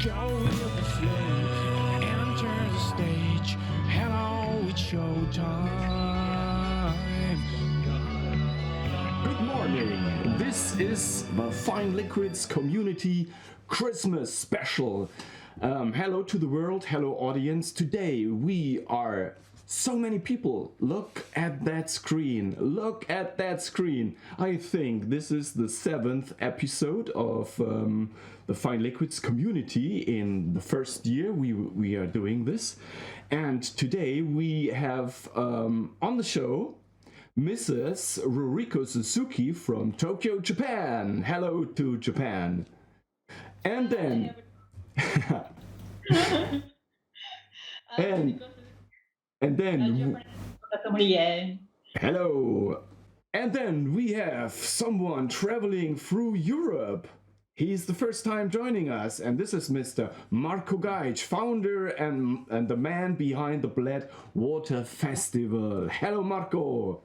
Go with the flow, enter the stage. Hello, it's showtime. Good morning. This is the Fine Liquids Community Christmas special. Hello to the world, hello audience. Today we are so many people. Look at that screen. Look at that screen. I think this is the 7th episode of the Fine Liquids Community in the first year we are doing this. And today we have on the show Mrs. Ruriko Suzuki from Tokyo, Japan. Hello to Japan. And then and then hello. And then we have someone traveling through Europe. He's the first time joining us, and this is Mr. Marco Gajic, founder and the man behind the Bled Water Festival. Hello, Marco.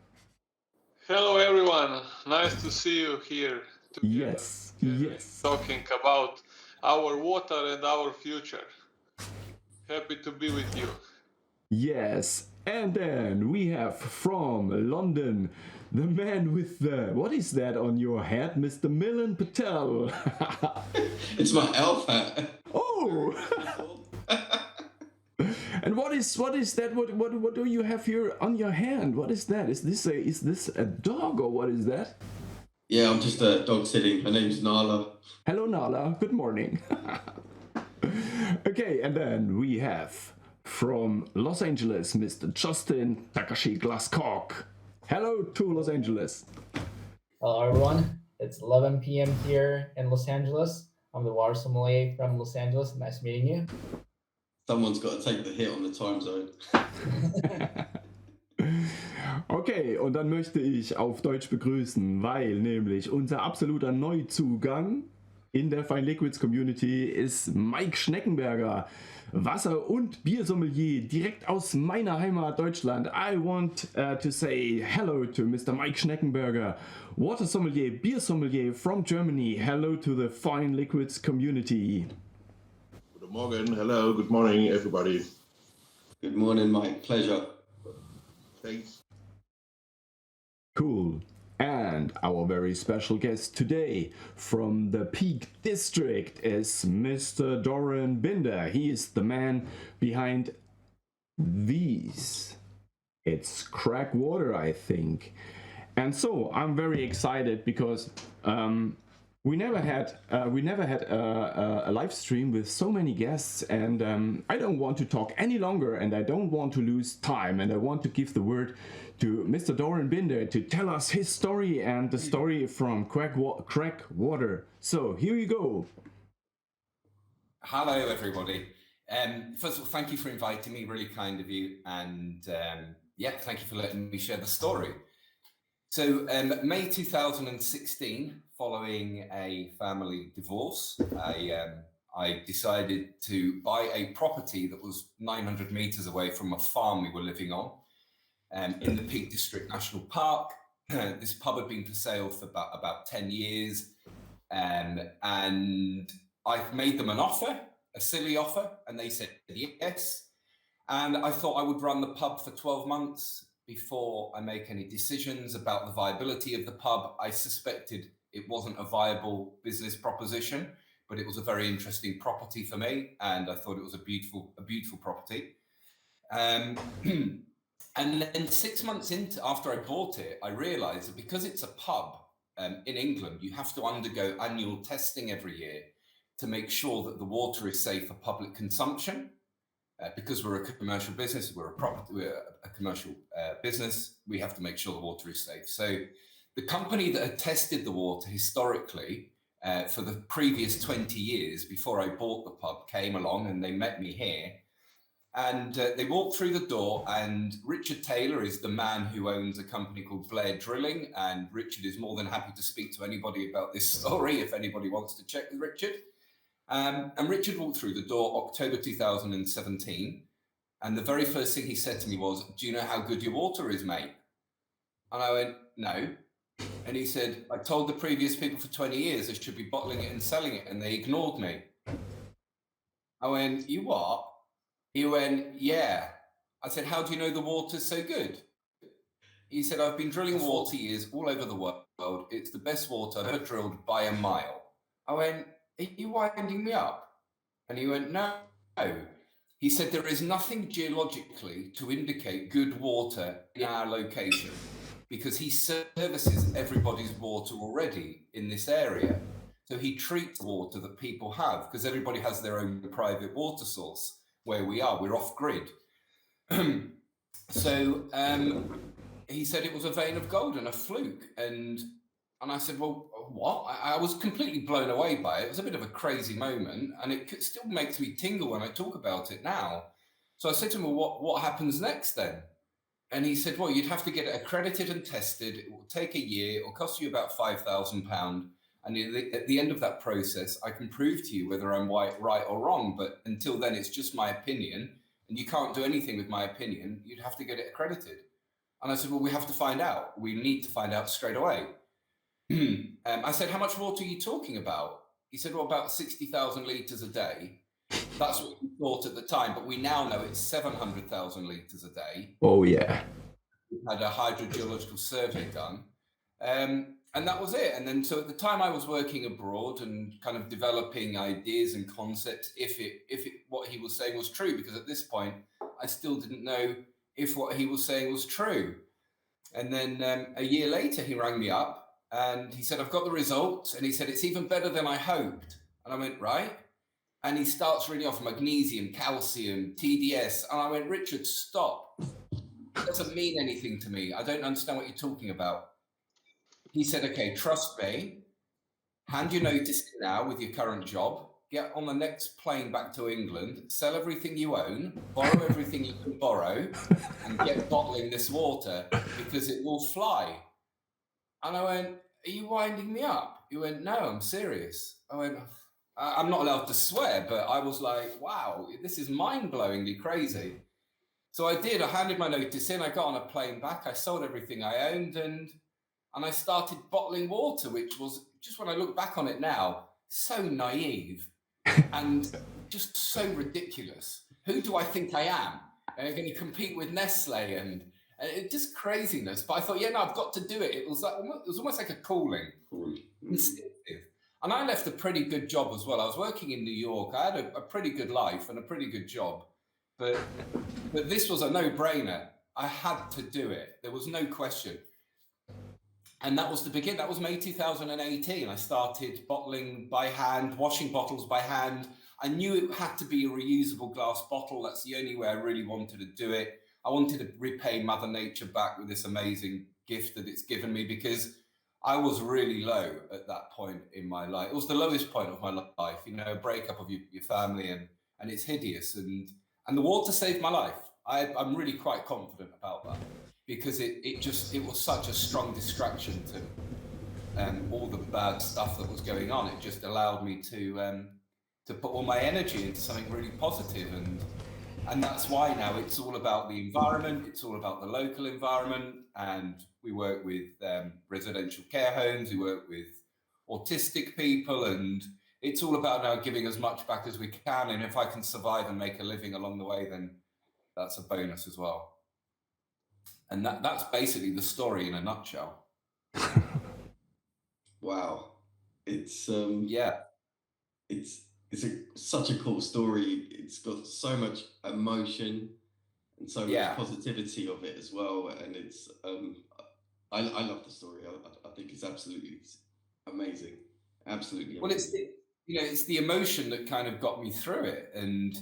Hello, everyone. Nice to see you here together. Yes. Talking about our water and our future. Happy to be with you. Yes. And then we have from London, the man with the, what is that on your head, Mr. Milin Patel? It's my elf hat. Oh! And what is that? What do you have here on your hand? What is that? Is this a dog or what is that? Yeah, I'm just a dog sitting. My name's Nala. Hello, Nala. Good morning. Okay, and then we have from Los Angeles, Mr. Justin Takashi Glasscock. Hello to Los Angeles. Hello, everyone. It's 11 p.m. here in Los Angeles. I'm the water sommelier from Los Angeles. Nice meeting you. Someone's got to take the hit on the time zone. Okay, und dann möchte ich auf Deutsch begrüßen, weil nämlich unser absoluter Neuzugang in der Fine Liquids Community ist Maik Schneckenberger, Wasser- und Biersommelier direkt aus meiner Heimat Deutschland. I want to say hello to Mr. Maik Schneckenberger, water sommelier, beer sommelier from Germany. Hello to the Fine Liquids Community. Good morning. Hello. Good morning, everybody. Good morning, Mike. Pleasure. Thanks. Cool. And our very special guest today from the Peak District is Mr. Doran Binder. He is the man behind these. It's CRAG Water, I think. And so I'm very excited because we never had a live stream with so many guests, and I don't want to talk any longer, and I don't want to lose time, and I want to give the word to Mr. Doran Binder to tell us his story and the story from CRAG Water. So here you go. Hello, everybody. First of all, thank you for inviting me. Really kind of you, and thank you for letting me share the story. So, May 2016, following a family divorce, I decided to buy a property that was 900 meters away from a farm we were living on, in the Peak District National Park. This pub had been for sale for about 10 years, and I made them an offer, a silly offer, and they said yes. And I thought I would run the pub for 12 months before I make any decisions about the viability of the pub. I suspected it wasn't a viable business proposition, but it was a very interesting property for me, and I thought it was a beautiful property. And then 6 months after I bought it, I realized that because it's a pub in England, you have to undergo annual testing every year to make sure that the water is safe for public consumption. Because we're a commercial business, we're a commercial business, we have to make sure the water is safe. So the company that had tested the water historically for the previous 20 years before I bought the pub came along, and they met me here. And they walked through the door, and Richard Taylor is the man who owns a company called Bled Drilling. And Richard is more than happy to speak to anybody about this story if anybody wants to check with Richard. And Richard walked through the door October 2017. And the very first thing he said to me was, "Do you know how good your water is, mate?" And I went, "No." And he said, "I told the previous people for 20 years they should be bottling it and selling it, and they ignored me." I went, you what? He went, yeah. I said, how do you know the water's so good? He said, I've been drilling water years all over the world. It's the best water I've ever drilled by a mile. I went, are you winding me up? And he went, no. He said, there is nothing geologically to indicate good water in our location because he services everybody's water already in this area. So he treats water that people have because everybody has their own private water source where we are. We're off grid. So he said it was a vein of gold and a fluke. And I said, well, what? I was completely blown away by it. It was a bit of a crazy moment, and it still makes me tingle when I talk about it now. So I said to him, well, what happens next then? And he said, well, you'd have to get it accredited and tested. It will take a year. It will cost you about £5,000. And at the end of that process, I can prove to you whether I'm right or wrong. But until then, it's just my opinion. And you can't do anything with my opinion. You'd have to get it accredited. And I said, well, we have to find out. We need to find out straight away. I said, how much water are you talking about? He said, well, about 60,000 litres a day. That's what we thought at the time, but we now know it's 700,000 litres a day. Oh, yeah. We had a hydrogeological survey done. And that was it. And then, so at the time I was working abroad and kind of developing ideas and concepts, if what he was saying was true, because at this point, I still didn't know if what he was saying was true. And then a year later, he rang me up and he said, I've got the results. And he said, it's even better than I hoped. And I went, right. And he starts reading off magnesium, calcium, TDS. And I went, Richard, stop. It doesn't mean anything to me. I don't understand what you're talking about. He said, okay, trust me. Hand your notice in now with your current job. Get on the next plane back to England, sell everything you own, borrow everything you can borrow, and get bottling this water because it will fly. And I went, are you winding me up? He went, no, I'm serious. I went, I'm not allowed to swear, but I was like, wow, this is mind-blowingly crazy. So I did. I handed my notice in. I got on a plane back. I sold everything I owned, and I started bottling water, which was, just when I look back on it now, so naive and just so ridiculous. Who do I think I am? I'm going to compete with Nestle and it just craziness. But I thought, yeah, no, I've got to do it. It was almost like a calling, instinctive. And I left a pretty good job as well. I was working in New York. I had a pretty good life and a pretty good job, but this was a no-brainer. I had to do it. There was no question. And that was the beginning. That was May 2018. I started bottling by hand, washing bottles by hand. I knew it had to be a reusable glass bottle. That's the only way I really wanted to do it. I wanted to repay Mother Nature back with this amazing gift that it's given me, because I was really low at that point in my life. It was the lowest point of my life, you know, a breakup of your family, and it's hideous. And the water saved my life. I'm really quite confident about that, because it was such a strong distraction to all the bad stuff that was going on. It just allowed me to put all my energy into something really positive, and that's why now it's all about the environment. It's all about the local environment, and we work with residential care homes. We work with autistic people, and it's all about now giving as much back as we can. And if I can survive and make a living along the way, then that's a bonus as well. And that's basically the story in a nutshell. Wow, it's yeah, it's such a cool story. It's got so much emotion and so much positivity of it as well. And it's I love the story. I think it's absolutely amazing. Absolutely amazing. Well, it's the emotion that kind of got me through it, and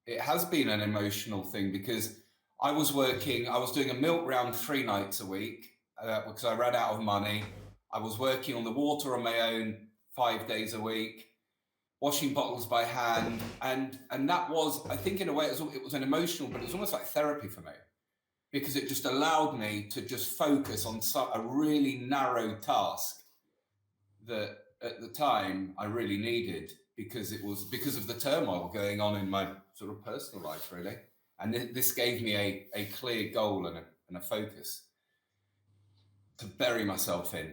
it has been an emotional thing, because I was doing a milk round 3 nights a week because I ran out of money. I was working on the water on my own 5 days a week, washing bottles by hand. And that was, I think in a way, it was an emotional, but it was almost like therapy for me, because it just allowed me to just focus on a really narrow task that at the time I really needed, because it was because of the turmoil going on in my sort of personal life, really. And this gave me a clear goal and a focus to bury myself in.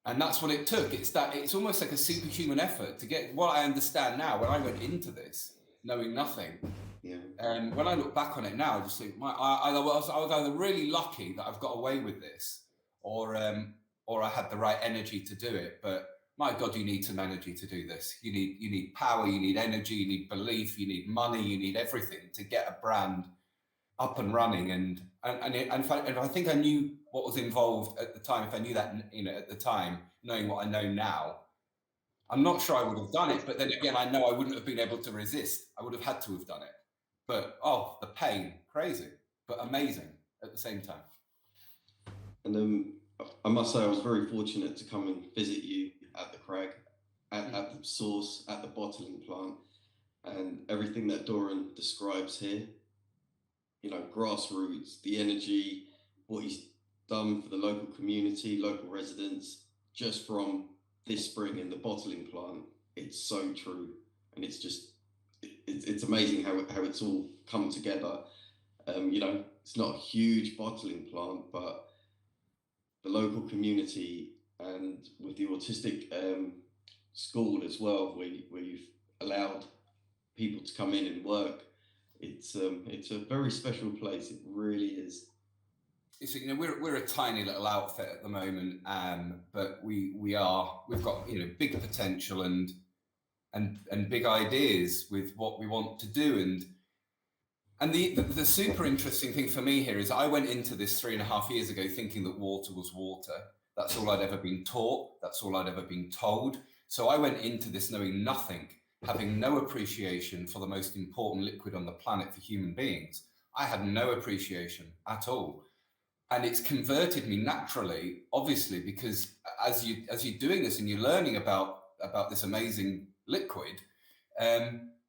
And that's what it took. It's almost like a superhuman effort to get what I understand now. When I went into this, knowing nothing. Yeah. And when I look back on it now, I just think I was either really lucky that I've got away with this, or I had the right energy to do it. But my God, you need some energy to do this. You need power, you need energy, you need belief, you need money, you need everything to get a brand up and running. And I think I knew what was involved at the time. If I knew that, at the time, knowing what I know now, I'm not sure I would have done it. But then again, I know I wouldn't have been able to resist. I would have had to have done it. But the pain, crazy, but amazing at the same time. And I must say, I was very fortunate to come and visit you at the Crag, at the source, at the bottling plant, and everything that Doran describes here. Grassroots, the energy, what he's done for the local community, local residents, just from this spring in the bottling plant. It's so true, and it's amazing how it's all come together. It's not a huge bottling plant, but the local community, and with the autistic school as well, where you've allowed people to come in and work, it's a very special place. It really is. So, we're a tiny little outfit at the moment, but we've got big potential and big ideas with what we want to do. And the super interesting thing for me here is I went into this 3.5 years ago thinking that water was water. That's all I'd ever been taught. That's all I'd ever been told. So I went into this knowing nothing, having no appreciation for the most important liquid on the planet for human beings. I had no appreciation at all. And it's converted me naturally, obviously, because as you're doing this and you're learning about this amazing liquid,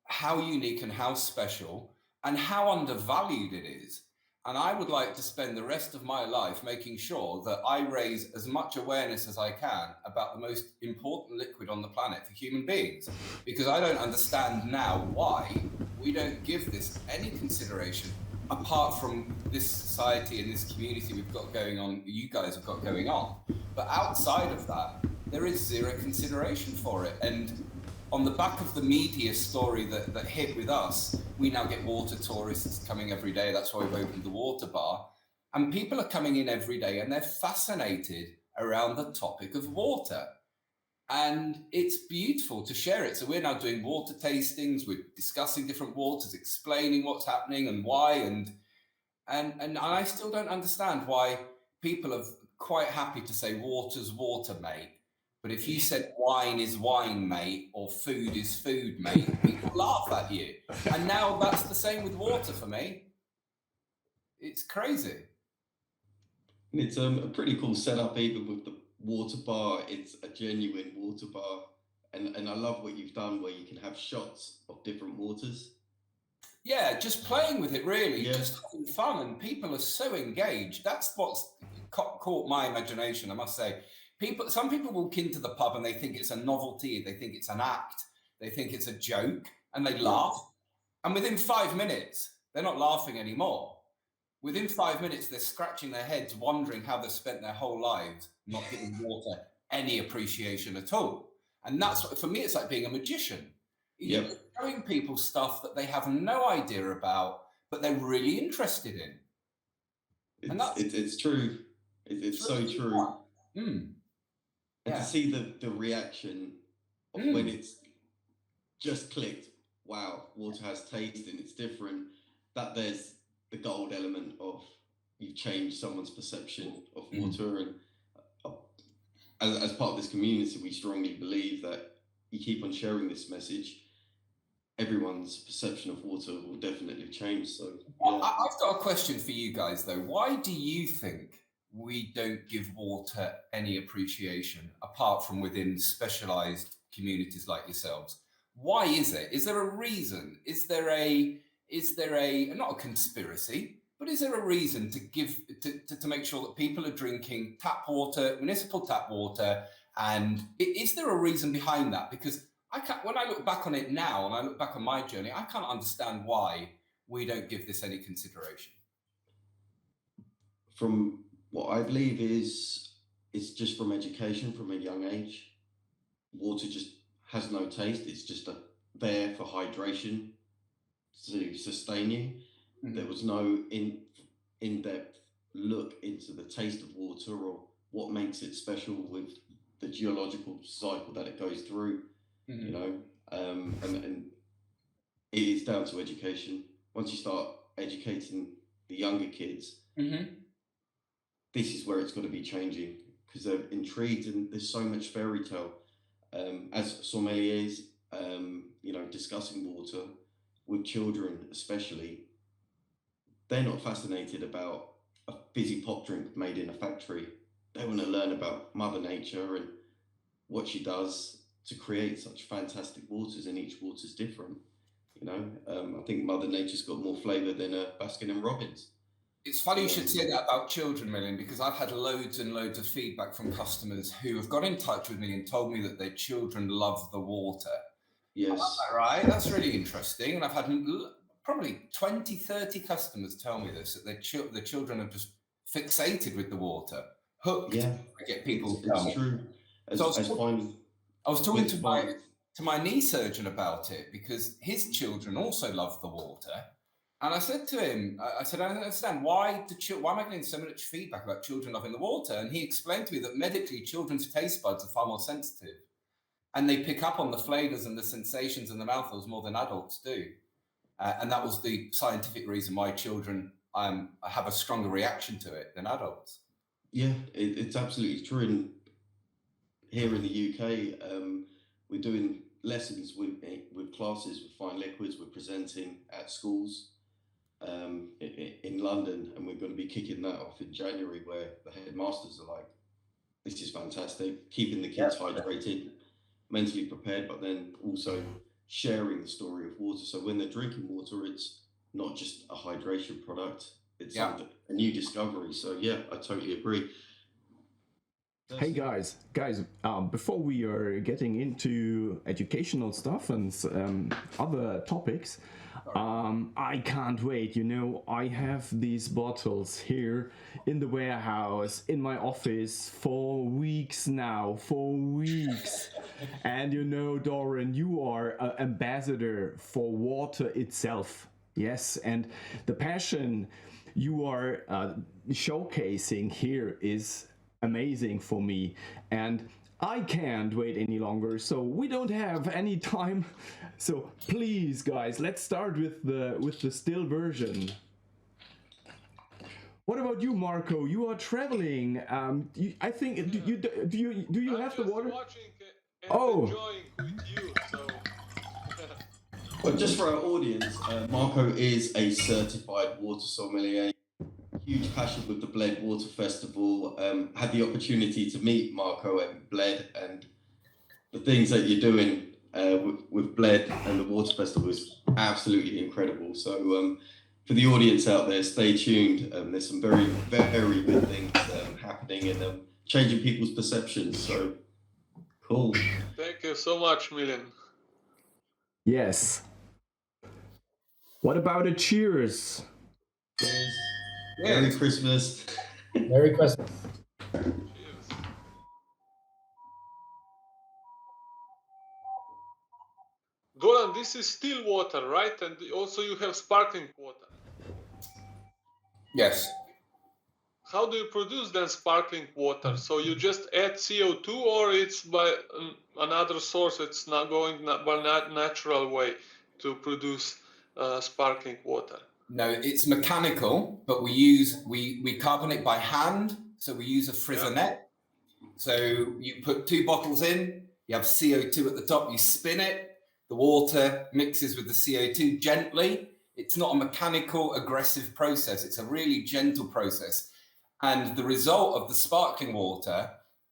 how unique and how special and how undervalued it is. And I would like to spend the rest of my life making sure that I raise as much awareness as I can about the most important liquid on the planet for human beings, because I don't understand now why we don't give this any consideration apart from this society and this community we've got going on, you guys have got going on. But outside of that, there is zero consideration for it. And on the back of the media story that hit with us, we now get water tourists coming every day. That's why we've opened the water bar. And people are coming in every day and they're fascinated around the topic of water. And it's beautiful to share it. So we're now doing water tastings, we're discussing different waters, explaining what's happening and why. And I still don't understand why people are quite happy to say water's water, mate. But if you said wine is wine, mate, or food is food, mate, people laugh at you. And now that's the same with water for me. It's crazy. It's a pretty cool setup, even with the water bar. It's a genuine water bar. And I love what you've done where you can have shots of different waters. Yeah, just playing with it, really, just having fun. And people are so engaged. That's what's caught my imagination, I must say. Some people walk into the pub and they think it's a novelty, they think it's an act, they think it's a joke, and they laugh. And within 5 minutes, they're not laughing anymore. Within 5 minutes, they're scratching their heads, wondering how they've spent their whole lives not giving water any appreciation at all. And that's, for me, it's like being a magician. You're showing people stuff that they have no idea about, but they're really interested in. It's true. It's so true. And to see the reaction of when it's just clicked, wow, water has taste and it's different, that there's the gold element of you've changed someone's perception of water. And as part of this community, we strongly believe that you keep on sharing this message, everyone's perception of water will definitely change. So I've got a question for you guys, though. Why do you think we don't give water any appreciation apart from within specialized communities like yourselves? Why is it? Is there a reason? Is there a not a conspiracy, but is there a reason to give to make sure that people are drinking tap water, municipal tap water? And is there a reason behind that? Because when I look back on it now and I look back on my journey, I can't understand why we don't give this any consideration. From what I believe is just from education from a young age. Water just has no taste. It's just there for hydration. to sustain you. There was no in-depth look into the taste of water or what makes it special with the geological cycle that it goes through, you know, and it is down to education. Once you start educating the younger kids, this is where it's got to be changing, because they're intrigued and there's so much fairy tale. As sommeliers, you know, discussing water with children especially, they're not fascinated about a fizzy pop drink made in a factory. They want to learn about Mother Nature and what she does to create such fantastic waters, and each water's different. You know, I think Mother Nature's got more flavour than Baskin and Robbins. It's funny you should say that about children, Milin, because I've had loads and loads of feedback from customers who have got in touch with me and told me that their children love the water. Yes. Right, that's really interesting. And I've had probably 20, 30 customers tell me this, that their children are just fixated with the water, hooked. Yeah, I get people it's true. I was talking to my knee surgeon about it, because his children also love the water. And I said to him, I said, I don't understand, why am I getting so much feedback about children loving the water? And he explained to me that medically, children's taste buds are far more sensitive, and they pick up on the flavors and the sensations in the mouthfuls more than adults do. And that was the scientific reason why children have a stronger reaction to it than adults. Yeah, it's absolutely true. And here in the UK, we're doing lessons with classes with fine liquids. We're presenting at schools in London, and we're going to be kicking that off in January, where the headmasters are like, this is fantastic, keeping the kids hydrated, mentally prepared, but then also sharing the story of water. So when they're drinking water, it's not just a hydration product, it's a new discovery. So yeah, I totally agree. Hey guys, before we are getting into educational stuff and other topics, I can't wait. You know, I have these bottles here in the warehouse, in my office for weeks now, and you know, Doran, you are an ambassador for water itself. Yes, and the passion you are showcasing here is amazing for me, and I can't wait any longer, so we don't have any time. So please guys, let's start with the still version. What about you, Marco? You are traveling. I think do you have the water? Watching and enjoying with you, so. But just for our audience, Marco is a certified water sommelier. Huge passion with the Bled Water Festival. Had the opportunity to meet Marco and Bled, and the things that you're doing with Bled and the Water Festival is absolutely incredible. So for the audience out there, stay tuned. There's some very, very good things happening and changing people's perceptions. So cool. Thank you so much, Milin. Yes. What about a cheers? Cheers. Merry Christmas. Merry Christmas. Cheers. Doran, this is still water, right? And also you have sparkling water. Yes. How do you produce then sparkling water? So you just add CO2, or it's by another source? It's not going by natural way to produce sparkling water. No, it's mechanical, but we carbonate by hand. So we use a frisonette. So you put 2 bottles in, you have CO2 at the top, you spin it, the water mixes with the CO2 gently. It's not a mechanical, aggressive process. It's a really gentle process. And the result of the sparkling water,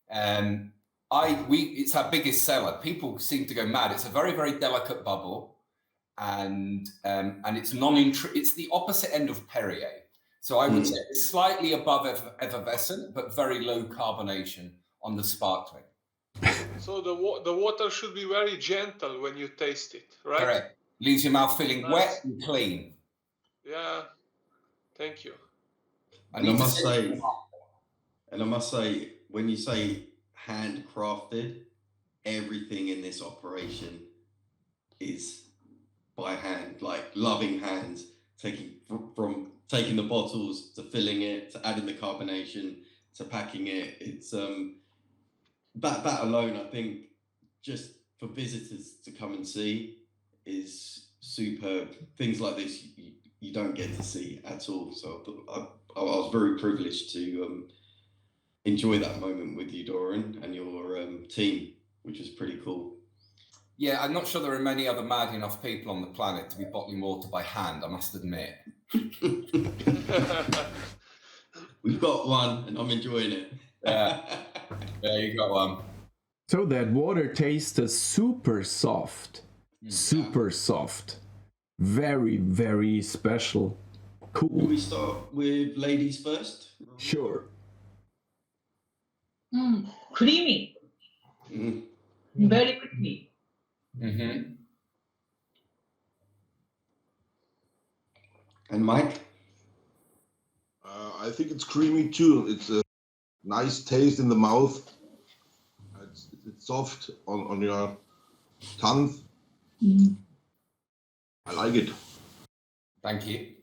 it's our biggest seller. People seem to go mad. It's a very, very delicate bubble. And it's it's the opposite end of Perrier. So I would say it's slightly above effervescent, but very low carbonation on the sparkling. So the water should be very gentle when you taste it, right? Correct. Leaves your mouth feeling wet and clean. Yeah. Thank you. And I must say, when you say handcrafted, everything in this operation is by hand, like loving hands, from taking the bottles to filling it to adding the carbonation to packing it. It's that alone, I think, just for visitors to come and see is superb. Things like this you don't get to see at all. So I was very privileged to enjoy that moment with you, Doran, and your team, which was pretty cool. Yeah, I'm not sure there are many other mad enough people on the planet to be bottling water by hand, I must admit. We've got one, and I'm enjoying it. Yeah, you got one. So that water tastes super soft. Super soft. Very, very special. Cool. Will we start with ladies first? Sure. Creamy. Very creamy. Mm-hmm. And Mike? I think it's creamy too. It's a nice taste in the mouth. It's soft on your tongue. I like it. Thank you.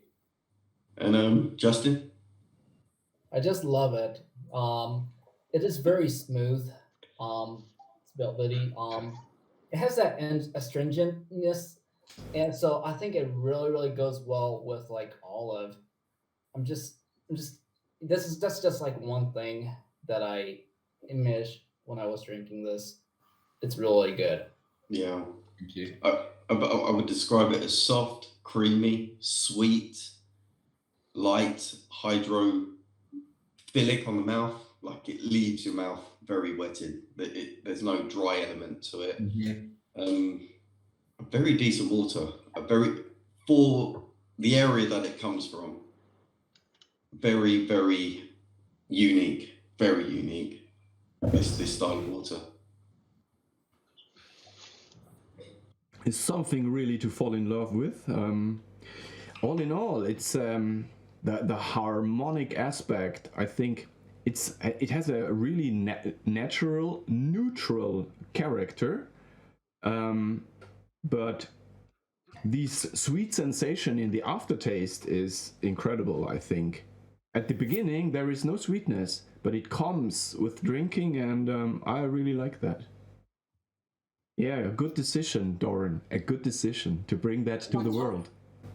And Justin? I just love it. It is very smooth. It's velvety. It has that astringentness, and so I think it really, really goes well with like olive. That's just like one thing that I imaged when I was drinking this. It's really good. Yeah. Thank you. I would describe it as soft, creamy, sweet, light, hydrophilic on the mouth. Like it leaves your mouth very wetted. There's no dry element to it. A very decent water. For the area that it comes from. Very, very unique. Very unique. This style of water. It's something really to fall in love with. All in all, it's the harmonic aspect. I think it has a really natural, neutral character, but this sweet sensation in the aftertaste is incredible. I think at the beginning there is no sweetness, but it comes with drinking, and I really like that. Yeah, a good decision, Doran. A good decision to bring that to the world.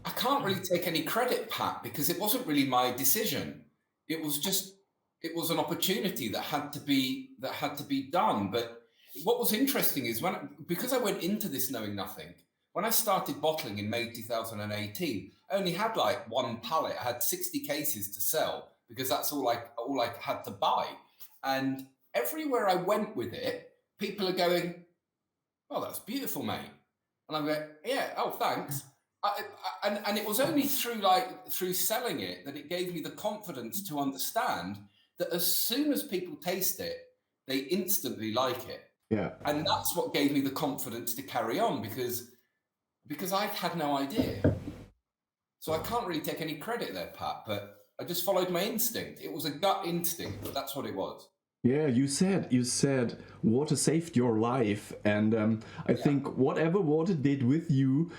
I can't really take any credit, Pat, because it wasn't really my decision. It was an opportunity that had to be done. But what was interesting is because I went into this knowing nothing. When I started bottling in May 2018, I only had like one pallet. I had 60 cases to sell because that's all I had to buy. And everywhere I went with it, people are going, "Oh, that's beautiful, mate." And I'm going, "Yeah, oh, thanks." And it was only through selling it that it gave me the confidence to understand that as soon as people taste it, they instantly like it. Yeah. And that's what gave me the confidence to carry on because I had no idea. So I can't really take any credit there, Pat, but I just followed my instinct. It was a gut instinct, but that's what it was. Yeah, you said water saved your life, and I think whatever water did with you,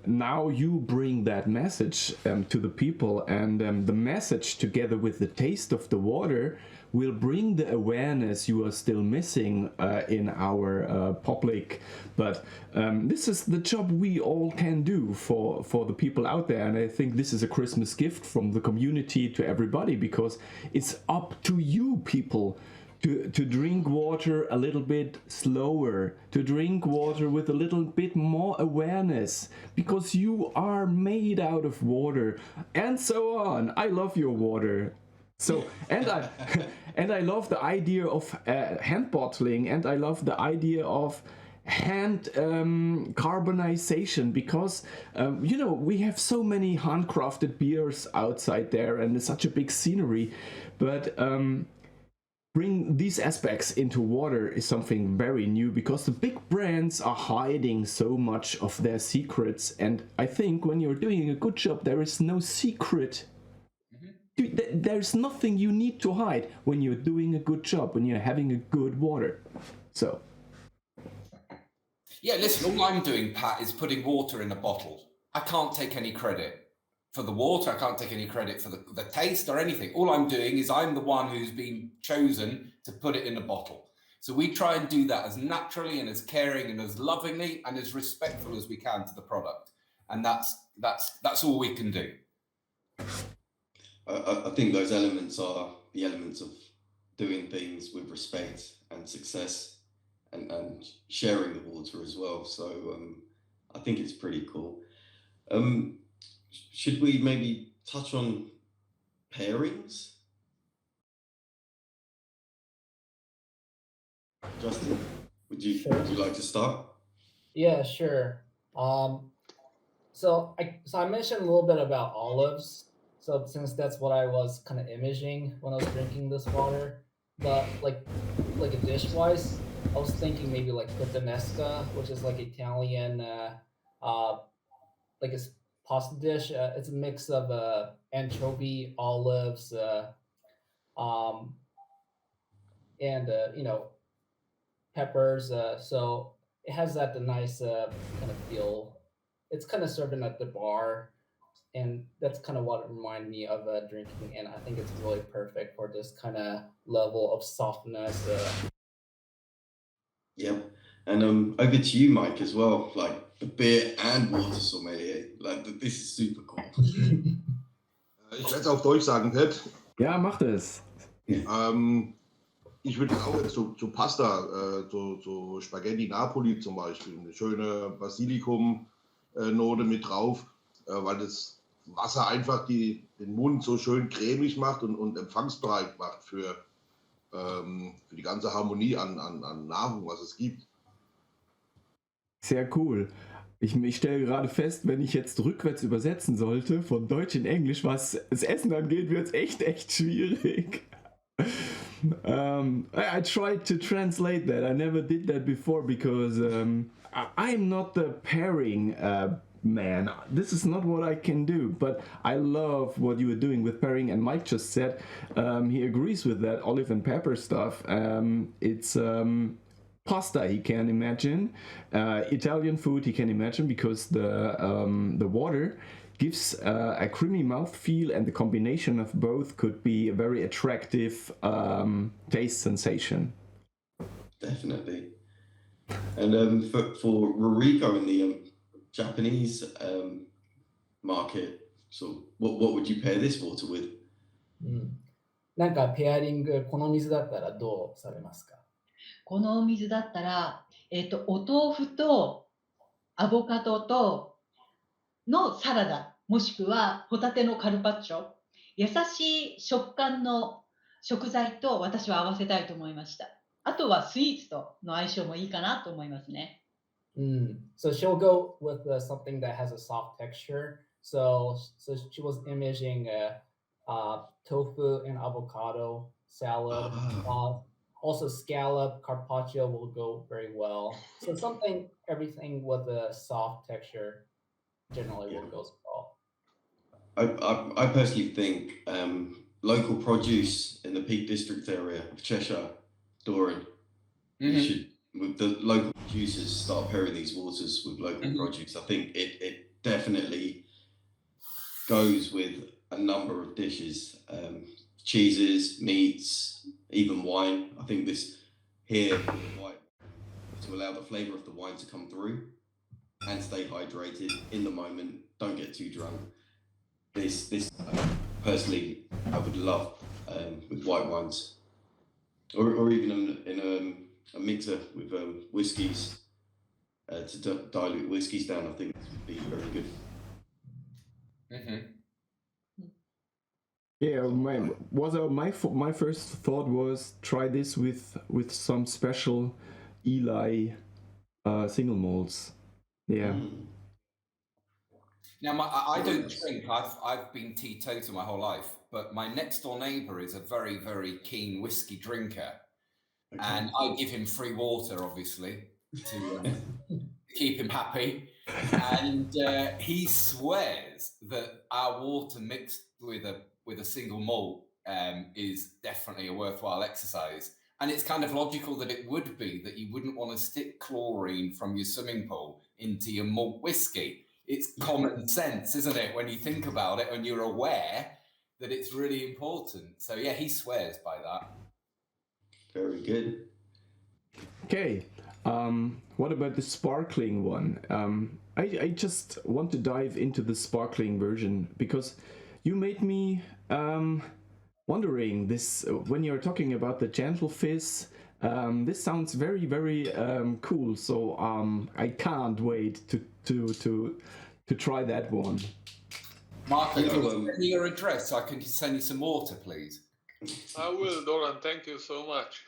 now you bring that message to the people, and the message together with the taste of the water will bring the awareness you are still missing in our public. But this is the job we all can do for the people out there, and I think this is a Christmas gift from the community to everybody, because it's up to you people to drink water a little bit slower, to drink water with a little bit more awareness, because you are made out of water, and so on. I love your water. So, and I love the idea of hand bottling, and I love the idea of hand carbonization, because we have so many handcrafted beers outside there, and it's such a big scenery, but bring these aspects into water is something very new, because the big brands are hiding so much of their secrets, and I think when you're doing a good job, there is no secret. There's nothing you need to hide when you're doing a good job, when you're having a good water. So Yeah, listen, all I'm doing, Pat, is putting water in a bottle. I can't take any credit for the water. I can't take any credit for the taste or anything. All I'm doing is I'm the one who's been chosen to put it in a bottle. So we try and do that as naturally and as caring and as lovingly and as respectful as we can to the product. And that's all we can do. I think those elements are the elements of doing things with respect and success and sharing the water as well. So I think it's pretty cool. Should we maybe touch on pairings? Justin, would you like to start? Yeah, sure. So I mentioned a little bit about olives. So since that's what I was kind of imaging when I was drinking this water, but like a dish wise, I was thinking maybe like puttanesca, which is like Italian, like a pasta dish. It's a mix of anchovy, olives, and peppers. So it has that nice kind of feel. It's kind of serving at the bar, and that's kind of what it reminded me of drinking. And I think it's really perfect for this kind of level of softness. Yep. And over to you, Mike, as well. Like the beer and water sommelier. Like this is super cool. Ich werde es auf Deutsch sagen, Pat. Ja, macht es. Ich würde auch jetzt zu Pasta, so Spaghetti Napoli zum Beispiel, eine schöne Basilikum-Note mit drauf, weil das Wasser einfach den Mund so schön cremig macht und empfangsbereit macht für die ganze Harmonie an Nahrung, was es gibt. Sehr cool. Ich stelle gerade fest, wenn ich jetzt rückwärts übersetzen sollte, von Deutsch in Englisch, was das Essen angeht, wird es echt schwierig. I tried to translate that. I never did that before because I'm not the pairing man. This is not what I can do, but I love what you were doing with pairing, and Mike just said he agrees with that olive and pepper stuff. It's pasta he can imagine, Italian food he can imagine, because the water gives a creamy mouthfeel, and the combination of both could be a very attractive taste sensation. Definitely. And for Ruriko in the Japanese market, so what would you pair this water with? なんかペアリング、この水だったらどうされますか？このお水だったら、お豆腐とアボカドとのサラダ、もしくはホタテのカルパッチョ、優しい食感の食材と私は合わせたいと思いました。あとはスイーツとの相性もいいかなと思いますね。So she'll go with something that has a soft texture. So she was imaging tofu and avocado salad. Also scallop, carpaccio will go very well. So everything with a soft texture generally will go well. I personally think local produce in the Peak District area of Cheshire, Doran, you should, with the local producers, start pairing these waters with local produce. I think it definitely goes with a number of dishes, cheeses, meats, even wine. I think this here, white, to allow the flavor of the wine to come through and stay hydrated in the moment. Don't get too drunk. This personally, I would love with white wines, or even in a mixer with whiskies to dilute whiskies down. I think this would be very good. Yeah, my first thought was try this with some special Eli single malts. Yeah. Now, I don't drink. I've been teetotal my whole life, but my next door neighbour is a very, very keen whiskey drinker, and I give him free water, obviously, to keep him happy. And he swears that our water mixed with a single malt is definitely a worthwhile exercise. And it's kind of logical that it would be that you wouldn't want to stick chlorine from your swimming pool into your malt whiskey. It's common sense, isn't it, when you think about it and you're aware that it's really important. So yeah, he swears by that. Very good. Okay, what about the sparkling one? I just want to dive into the sparkling version because you made me wondering this when you're talking about the gentle fizz. This sounds very, very cool. So I can't wait to try that one. Marco, can you send me your address so I can send you some water, please? I will, Doran. Thank you so much.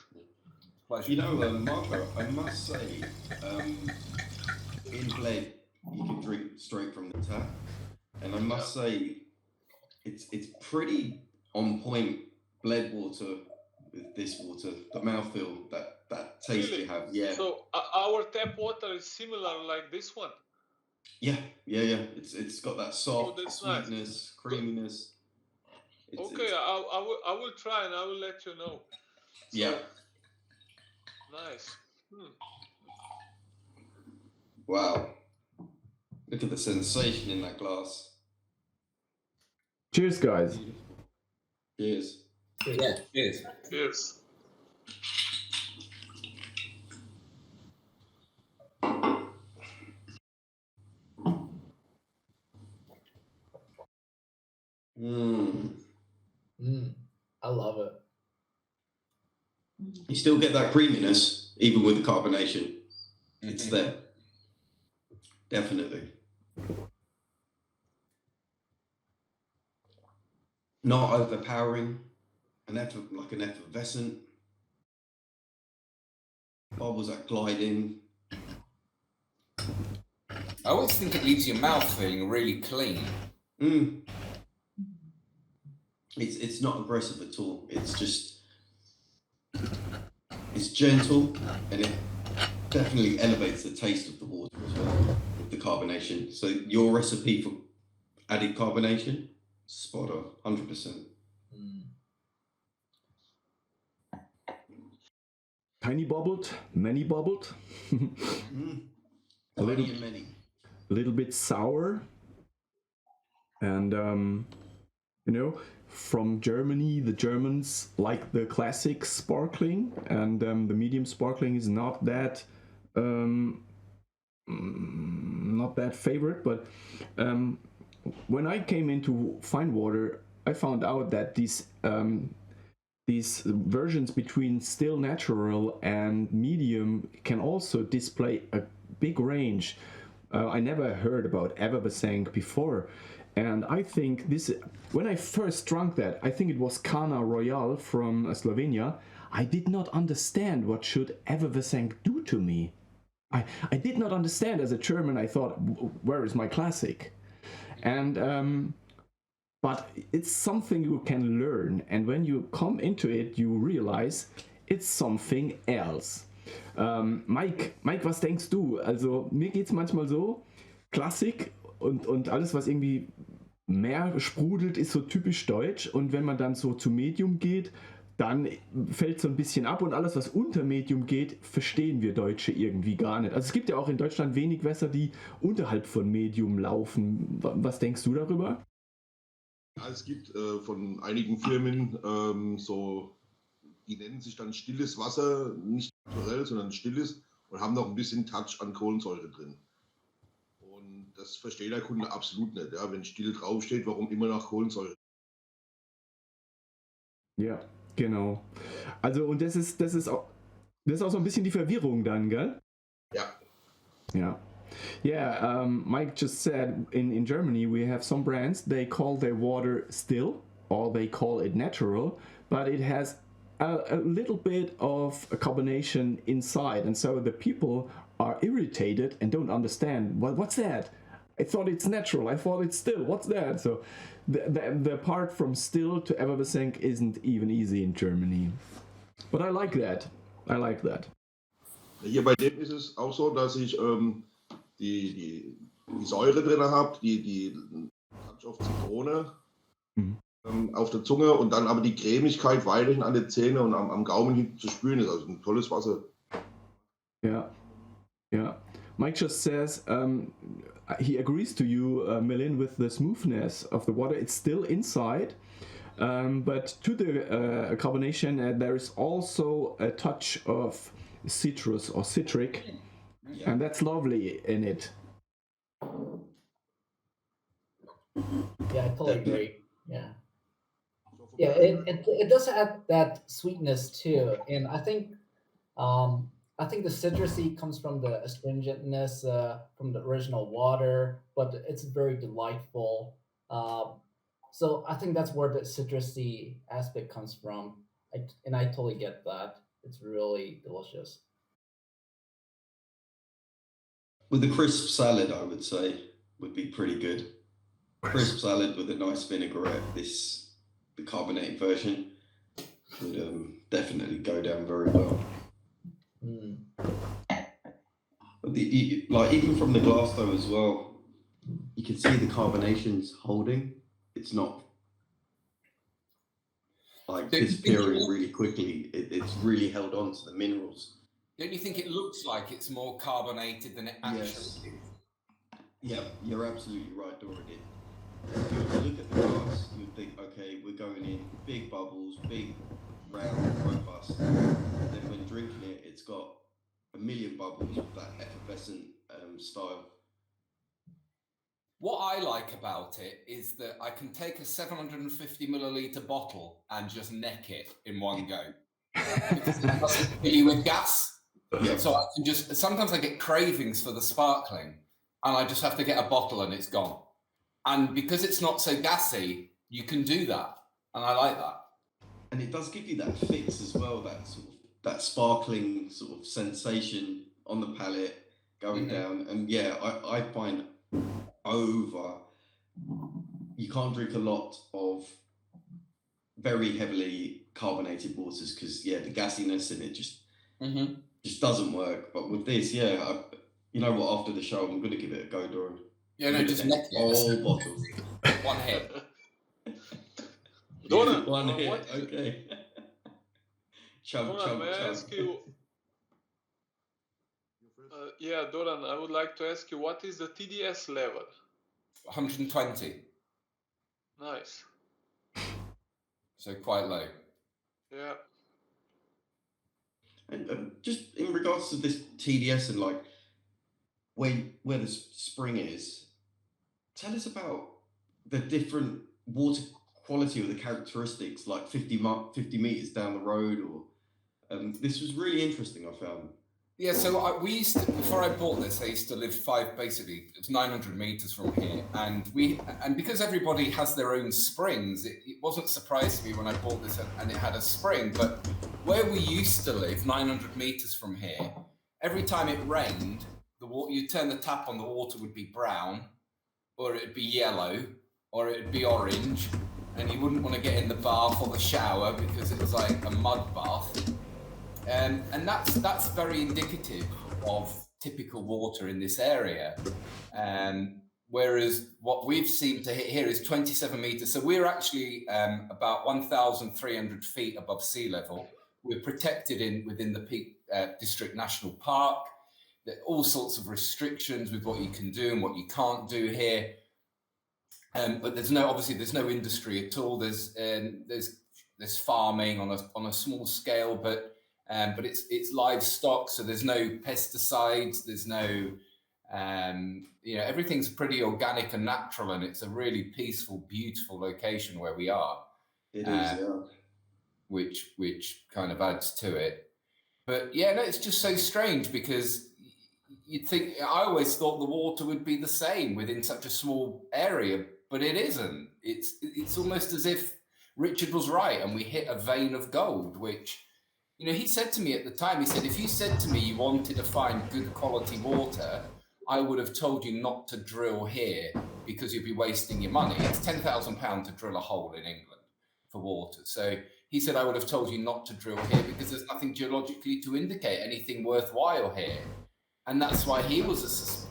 Pleasure. You know, Marco, I must say, in Bled, you can drink straight from the tap, and I must say, it's pretty on point. Bled water with this water, the mouthfeel, that taste Really? you have, yeah. So our tap water is similar like this one. Yeah. It's got that soft that's sweetness, nice. creaminess. Okay, I will try and I will let you know. So, yeah. Nice. Wow. Look at the sensation in that glass. Cheers, guys. Cheers. Yeah, cheers. Cheers. I love it. You still get that creaminess, even with the carbonation. It's there. Definitely. Not overpowering, like an effervescent. Bubbles that glide in. I always think it leaves your mouth feeling really clean. It's not aggressive at all. It's gentle, and it definitely elevates the taste of the water as well with the carbonation. So your recipe for added carbonation, spot on, 100%. Tiny bubbled, many bubbled. A little bit sour, and you know, from Germany, the Germans like the classic sparkling, and the medium sparkling is not that favorite. But when I came into fine water, I found out that these versions between still natural and medium can also display a big range. I never heard about effervescent before, and I think this, when I first drank that, I think it was Cana Royal from Slovenia, I did not understand what should effervescent do to me. I did not understand. As a German, I thought, where is my classic? And but it's something you can learn, and when you come into it, you realize it's something else. Maik, was denkst du? Also mir geht's manchmal so, Klassik und alles, was irgendwie mehr sprudelt, ist so typisch deutsch, und wenn man dann so zu Medium geht, dann fällt so ein bisschen ab, und alles, was unter Medium geht, verstehen wir Deutsche irgendwie gar nicht. Also es gibt ja auch in Deutschland wenig Wässer, die unterhalb von Medium laufen. Was denkst du darüber? Ja, es gibt von einigen Firmen die nennen sich dann stilles Wasser, nicht naturell, sondern stilles, und haben noch ein bisschen Touch an Kohlensäure drin. Und das versteht der Kunde absolut nicht. Ja? Wenn still draufsteht, warum immer noch Kohlensäure? Ja, genau. Also, und das ist auch so ein bisschen die Verwirrung dann, gell? Ja. Ja. Yeah, Mike just said in Germany we have some brands, they call their water still, or they call it natural, but it has a little bit of a carbonation inside, and so the people are irritated and don't understand, what's that? I thought it's natural, I thought it's still, what's that? So the part from still to effervescent isn't even easy in Germany. But I like that. Hier bei dem ist es auch so, dass ich die Säure drin habe, die Touch of Zitrone. auf der Zunge und dann aber die Cremigkeit weiterhin an der Zähne und am Gaumen hinten zu spüren ist. Also ein tolles Wasser. Yeah, yeah. Mike just says he agrees to you, Milin, with the smoothness of the water. It's still inside, but to the carbonation, there is also a touch of citrus or citric, and that's lovely in it. Yeah, I totally agree. Yeah. Yeah, it does have that sweetness too, and I think the citrusy comes from the astringentness from the original water, but it's very delightful. So I think that's where the citrusy aspect comes from, and I totally get that. It's really delicious. With the crisp salad, I would say would be pretty good. Crisp salad with a nice vinaigrette. The carbonated version would definitely go down very well. Mm. Like even from the glass though as well, you can see the carbonation's holding. It's not like disappearing really quickly. It's really held on to the minerals. Don't you think it looks like it's more carbonated than it actually is? Yeah, you're absolutely right, Doran. If you were to look at the glass, you'd think, okay, we're going in big bubbles, big, round, robust. And then when drinking it, it's got a million bubbles with that effervescent style. What I like about it is that I can take a 750 milliliter bottle and just neck it in one go. Because it doesn't fill you with gas. Yeah. So I can just, sometimes I get cravings for the sparkling and I just have to get a bottle and it's gone. And because it's not so gassy, you can do that. And I like that. And it does give you that fix as well, that sparkling sort of sensation on the palate going down. And yeah, I find you can't drink a lot of very heavily carbonated waters because the gassiness in it just doesn't work. But with this, you know what, after the show, I'm going to give it a go, Doran. Yeah, no, just neck it. Whole bottle. One hit. Doran, One hit, okay. Doran, may I ask you? Doran, I would like to ask you, what is the TDS level? 120. Nice. So quite low. Yeah. And just in regards to this TDS and like where the spring is, tell us about the different water quality or the characteristics, like 50 meters down the road, or this was really interesting, I found. Yeah, so we used to, before I bought this, I used to live it was 900 meters from here. And because everybody has their own springs, it wasn't surprised to me when I bought this and it had a spring. But where we used to live, 900 meters from here, every time it rained, you turn the tap on, the water would be brown, or it'd be yellow, or it'd be orange, and you wouldn't want to get in the bath or the shower because it was like a mud bath. And that's very indicative of typical water in this area. Whereas what we've seemed to hit here is 27 meters. So we're actually about 1,300 feet above sea level. We're protected within the Peak District National Park. There are all sorts of restrictions with what you can do and what you can't do here. But there's no industry at all. There's farming on a small scale, but it's livestock, so there's no pesticides. There's no, everything's pretty organic and natural, and it's a really peaceful, beautiful location where we are. It is, yeah. Which kind of adds to it. But yeah, no, it's just so strange because you'd think, I always thought the water would be the same within such a small area, but it isn't. It's almost as if Richard was right and we hit a vein of gold, which, he said to me at the time, he said, if you said to me you wanted to find good quality water, I would have told you not to drill here because you'd be wasting your money. It's £10,000 to drill a hole in England for water. So he said, I would have told you not to drill here because there's nothing geologically to indicate anything worthwhile here. And that's why he was as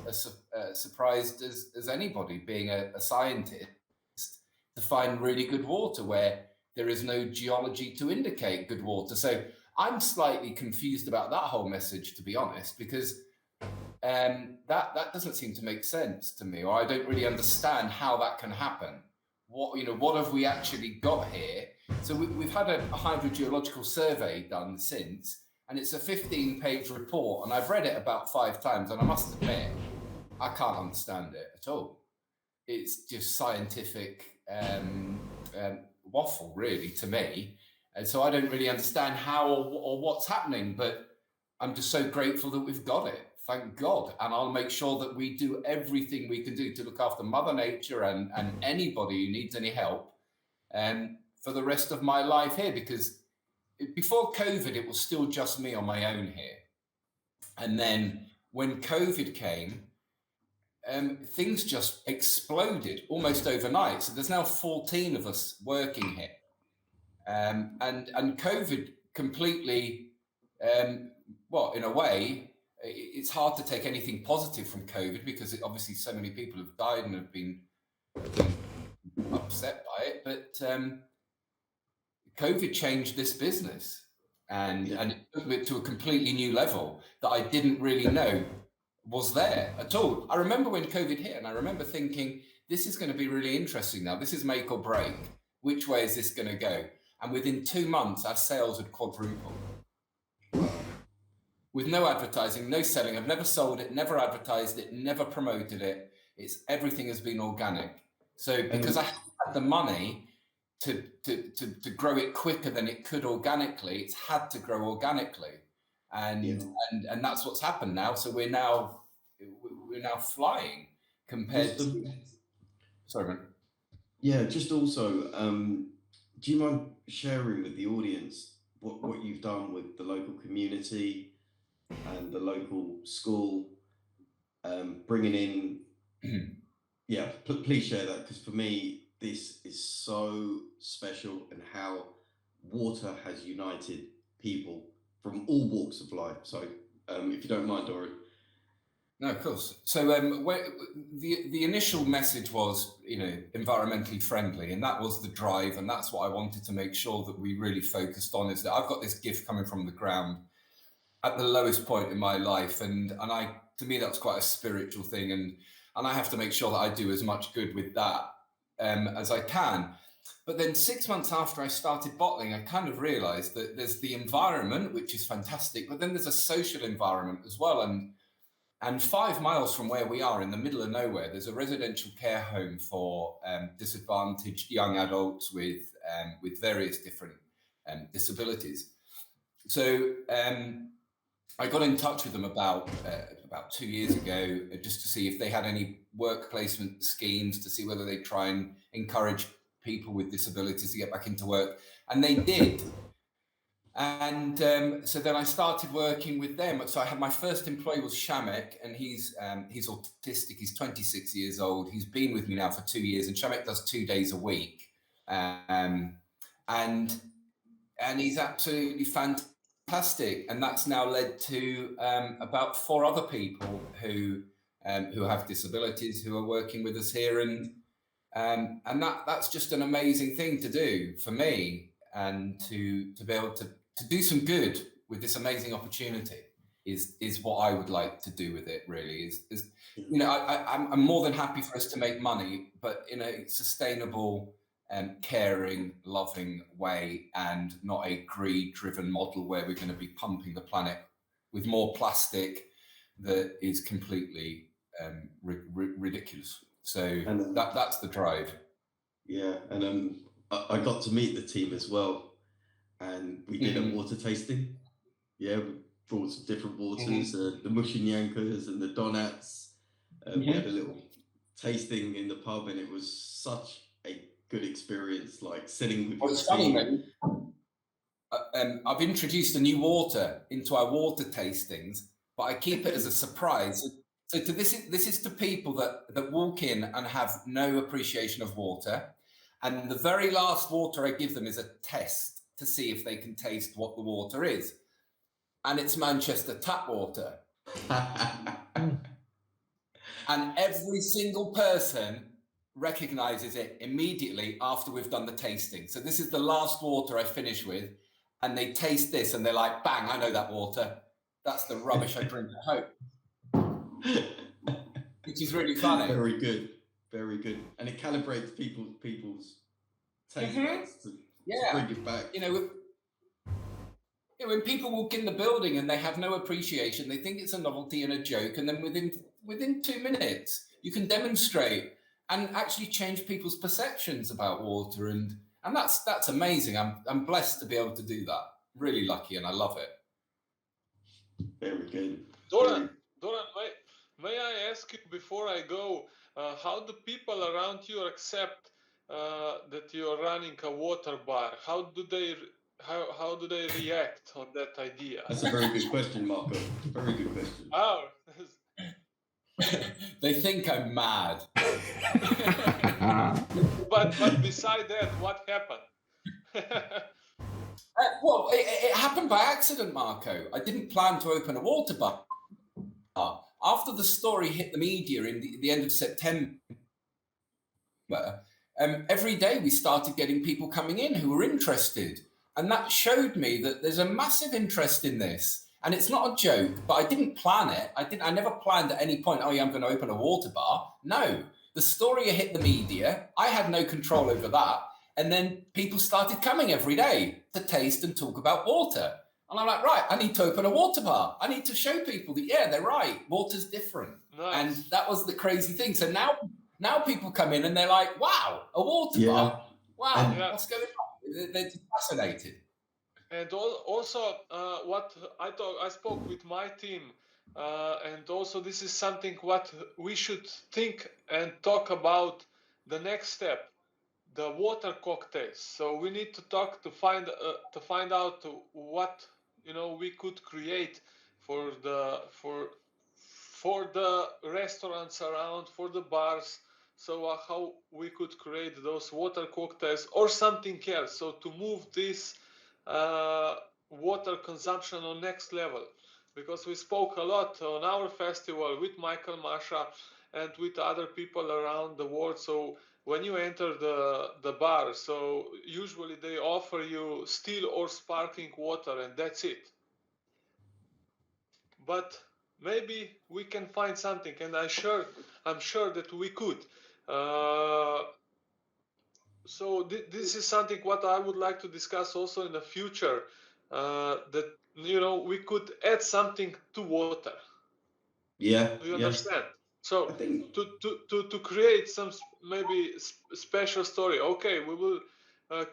surprised as anybody, being a scientist, to find really good water where there is no geology to indicate good water. So I'm slightly confused about that whole message, to be honest, because that doesn't seem to make sense to me, or I don't really understand how that can happen. What have we actually got here? So we've had a hydrogeological survey done since, and it's a 15-page report, and I've read it about 5 times, and I must admit, I can't understand it at all. It's just scientific waffle, really, to me. And so I don't really understand how or what's happening, but I'm just so grateful that we've got it. Thank God. And I'll make sure that we do everything we can do to look after Mother Nature and anybody who needs any help for the rest of my life here, because before COVID, it was still just me on my own here. And then when COVID came, things just exploded almost overnight. So there's now 14 of us working here. And COVID completely, in a way, it's hard to take anything positive from COVID because obviously so many people have died and have been upset by it. But COVID changed this business and it took it to a completely new level that I didn't really know was there at all. I remember when COVID hit and I remember thinking, this is going to be really interesting now. This is make or break. Which way is this going to go? And within 2 months, our sales had quadrupled. With no advertising, no selling. I've never sold it, never advertised it, never promoted it. Everything has been organic. So because I had the money to grow it quicker than it could organically, it's had to grow organically. And that's what's happened now. So we're now flying compared to. Sorry, man. Yeah, just also, do you mind sharing with the audience what you've done with the local community and the local school, bringing in? Please share that, because for me, this is so special, and how water has united people from all walks of life. So if you don't mind, Doran. No, of course. So the initial message was, environmentally friendly, and that was the drive, and that's what I wanted to make sure that we really focused on, is that I've got this gift coming from the ground at the lowest point in my life, and to me that's quite a spiritual thing, and I have to make sure that I do as much good with that as I can. But then 6 months after I started bottling, I kind of realized that there's the environment, which is fantastic, but then there's a social environment as well. And 5 miles from where we are, in the middle of nowhere, there's a residential care home for disadvantaged young adults with various different disabilities. So I got in touch with them about 2 years ago, just to see if they had any work placement schemes, to see whether they try and encourage people with disabilities to get back into work, and they did. And so then I started working with them. So I had my first employee was Shamek, and he's autistic. He's 26 years old. He's been with me now for 2 years, and Shamek does 2 days a week, and he's absolutely fantastic. And that's now led to about 4 other people who have disabilities who are working with us here, and that's just an amazing thing to do for me, and to be able to do some good with this amazing opportunity is what I would like to do with it, really. I'm more than happy for us to make money, but in a sustainable, caring, loving way, and not a greed-driven model where we're going to be pumping the planet with more plastic that is completely ridiculous. So that's the drive. Yeah, and I got to meet the team as well, and we did a water tasting. Yeah, we brought some different waters, the Mushinyankas and the Donats. We had a little tasting in the pub, and it was such a good experience, like sitting with your team. I've introduced a new water into our water tastings, but I keep it as a surprise. So this is to people that walk in and have no appreciation of water. And the very last water I give them is a test to see if they can taste what the water is. And it's Manchester tap water. And every single person recognizes it immediately after we've done the tasting. So this is the last water I finish with, and they taste this and they're like, bang, I know that water. That's the rubbish I drink at home. Which is really funny. Very good. Very good. And it calibrates people's taste buds to bring it back. You know, when people walk in the building and they have no appreciation, they think it's a novelty and a joke, and then within 2 minutes, you can demonstrate and actually change people's perceptions about water, and that's amazing. I'm blessed to be able to do that. Really lucky, and I love it. Very good. Doran, may I ask you before I go, how do people around you accept that you are running a water bar? How do they react on that idea? That's a very good question, Marco. Very good question. Oh. They think I'm mad. but beside that, what happened? Well, it happened by accident, Marco. I didn't plan to open a water bar. After the story hit the media in the end of September, every day we started getting people coming in who were interested. And that showed me that there's a massive interest in this. And it's not a joke, but I didn't plan it. I never planned at any point, oh yeah, I'm going to open a water bar. No, the story hit the media. I had no control over that. And then people started coming every day to taste and talk about water. And I'm like, right, I need to open a water bar. I need to show people that, yeah, they're right. Water's different. Nice. And that was the crazy thing. So now people come in and they're like, wow, a water bar. Wow, what's going on? They're just fascinated. And also, what I spoke with my team, and also this is something what we should think and talk about the next step, the water cocktails. So we need to talk to find out what we could create for the restaurants around, for the bars. So how we could create those water cocktails or something else. So to move this water consumption on next level, because we spoke a lot on our festival with Michael Masha and with other people around the world. So when you enter the bar, so usually they offer you still or sparkling water, and that's it. But maybe we can find something, and I'm sure that we could. So this is something what I would like to discuss also in the future, that we could add something to water. Yeah. Do you understand? So to create some maybe special story. Okay, we will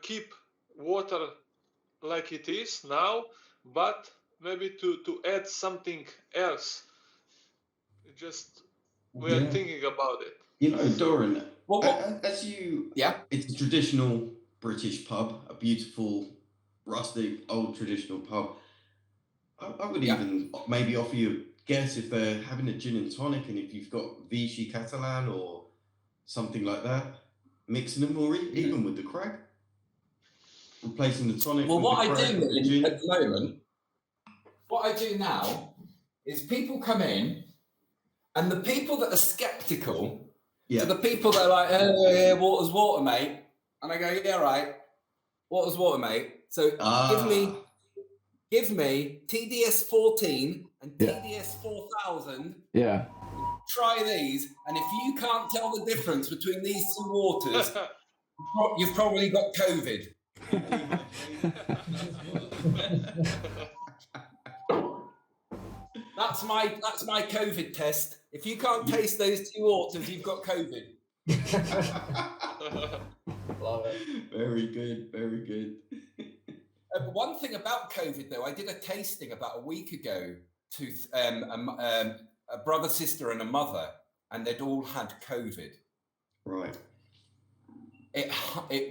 keep water like it is now, but maybe to add something else. We are thinking about it. Doran, it's a traditional British pub, a beautiful, rustic, old traditional pub. I would even maybe offer you a guess if they're having a gin and tonic, and if you've got Vichy Catalan or something like that, mixing them, or even with the Crag, replacing the tonic. Well, what I do at the moment, what I do now is people come in, and the people that are skeptical, to the people that are like, hey, water's water, mate. And I go, yeah, right, water's water, mate. So give me TDS 14 and TDS 4000. Yeah. Try these, and if you can't tell the difference between these two waters, you've probably got COVID. That's my COVID test. If you can't taste those two waters, you've got COVID. Love it. Very good, very good. One thing about COVID, though, I did a tasting about a week ago to a brother, sister, and a mother, and they'd all had COVID. Right.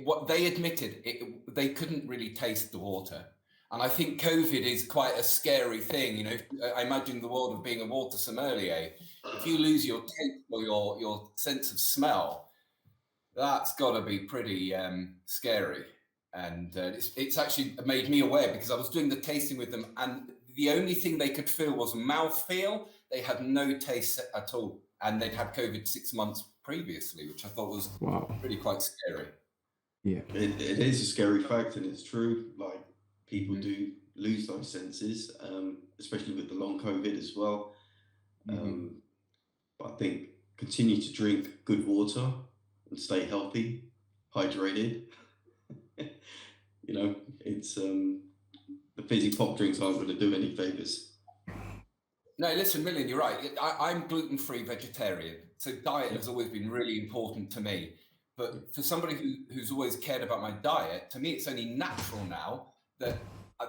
What they admitted, they couldn't really taste the water. And I think COVID is quite a scary thing. I imagine the world of being a water sommelier. If you lose your taste or your sense of smell, that's got to be pretty scary. And it's actually made me aware, because I was doing the tasting with them, and the only thing they could feel was mouthfeel. They had no taste at all, and they'd had COVID 6 months previously, which I thought was Wow. really quite scary. Yeah. It is a scary fact, and it's true. Like, people do lose those senses, especially with the long COVID as well. But I think continue to drink good water and stay healthy, hydrated. You know, it's the fizzy pop drinks aren't going to do any favors. No, listen, Milin, you're right. I'm gluten-free vegetarian, so diet has always been really important to me. But for somebody who's always cared about my diet, to me, it's only natural now that